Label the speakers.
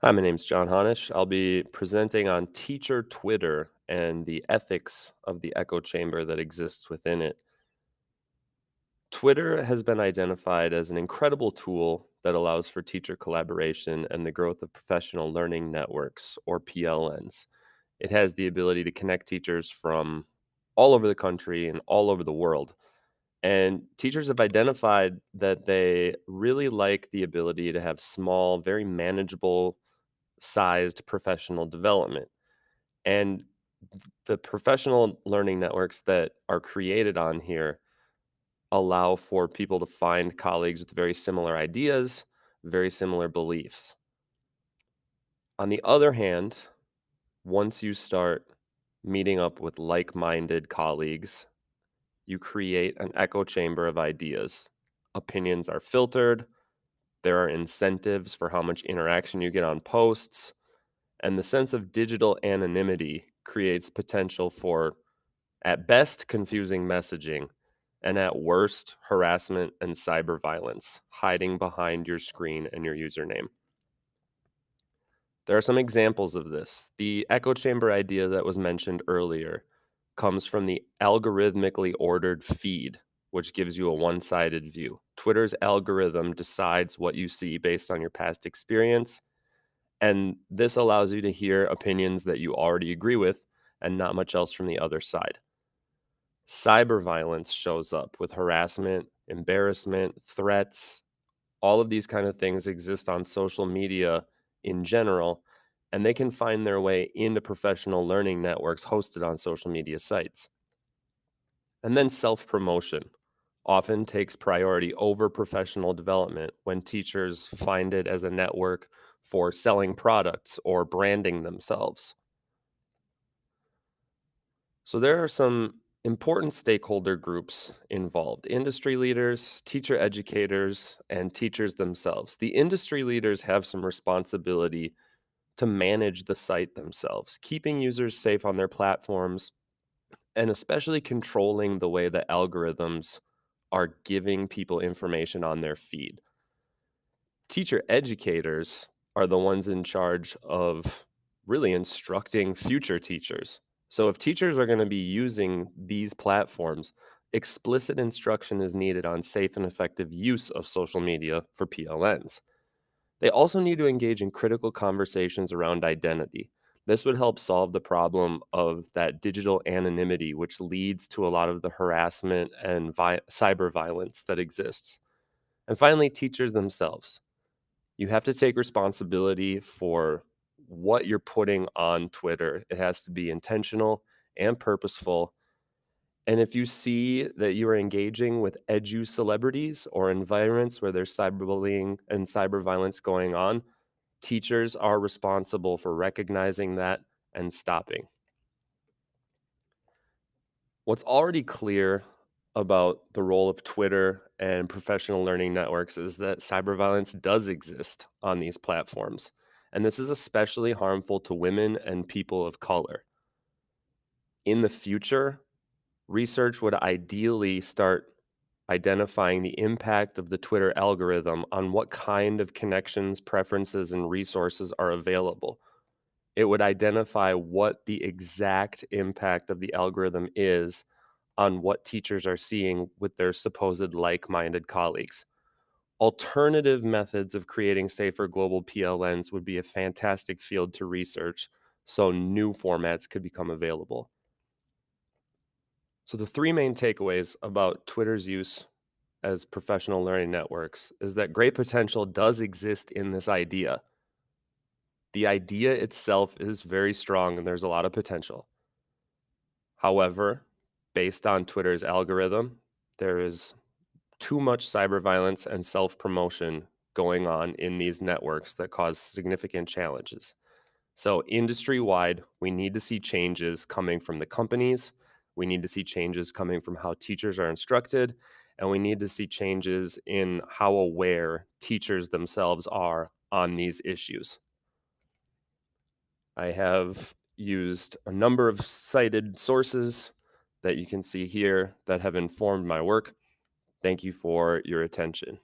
Speaker 1: Hi, my name's John Honish. I'll be presenting on teacher Twitter and the ethics of the echo chamber that exists within it. Twitter has been identified as an incredible tool that allows for teacher collaboration and the growth of professional learning networks, or PLNs. It has the ability to connect teachers from all over the country and all over the world. And teachers have identified that they really like the ability to have small, very manageable sized professional development. And the professional learning networks that are created on here allow for people to find colleagues with very similar ideas, very similar beliefs. On the other hand, once you start meeting up with like minded colleagues, you create an echo chamber of ideas. Opinions are filtered, there are incentives for how much interaction you get on posts, and the sense of digital anonymity creates potential for, at best, confusing messaging, and at worst, harassment and cyber violence, hiding behind your screen and your username. There are some examples of this. The echo chamber idea that was mentioned earlier comes from the algorithmically ordered feed, which gives you a one sided view. Twitter's algorithm decides what you see based on your past experience, and this allows you to hear opinions that you already agree with and not much else from the other side. Cyber violence shows up with harassment, embarrassment, threats. All of these kind of things exist on social media in general, and they can find their way into professional learning networks hosted on social media sites. And then self promotion often takes priority over professional development when teachers find it as a network for selling products or branding themselves. So there are some important stakeholder groups involved: industry leaders, teacher educators, and teachers themselves. The industry leaders have some responsibility to manage the site themselves, keeping users safe on their platforms, and especially controlling the way that algorithms are giving people information on their feed. Teacher educators are the ones in charge of really instructing future teachers. So if teachers are going to be using these platforms, explicit instruction is needed on safe and effective use of social media for PLNs. They also need to engage in critical conversations around identity. This would help solve the problem of that digital anonymity, which leads to a lot of the harassment and cyber violence that exists. And finally, teachers themselves. You have to take responsibility for what you're putting on Twitter. It has to be intentional and purposeful. And if you see that you are engaging with edu celebrities or environments where there's cyberbullying and cyber violence going on, teachers are responsible for recognizing that and stopping. What's already clear about the role of Twitter and professional learning networks is that cyber violence does exist on these platforms. And this is especially harmful to women and people of color. In the future, research would ideally start identifying the impact of the Twitter algorithm on what kind of connections, preferences, and resources are available. It would identify what the exact impact of the algorithm is on what teachers are seeing with their supposed like minded colleagues. Alternative methods of creating safer global PLNs would be a fantastic field to research so new formats could become available. So, the three main takeaways about Twitter's use as professional learning networks is that great potential does exist in this idea. The idea itself is very strong and there's a lot of potential. However, based on Twitter's algorithm, there is too much cyber violence and self promotion going on in these networks that cause significant challenges. So, industry wide, we need to see changes coming from the companies. We need to see changes coming from how teachers are instructed. And we need to see changes in how aware teachers themselves are on these issues. I have used a number of cited sources that you can see here that have informed my work. Thank you for your attention.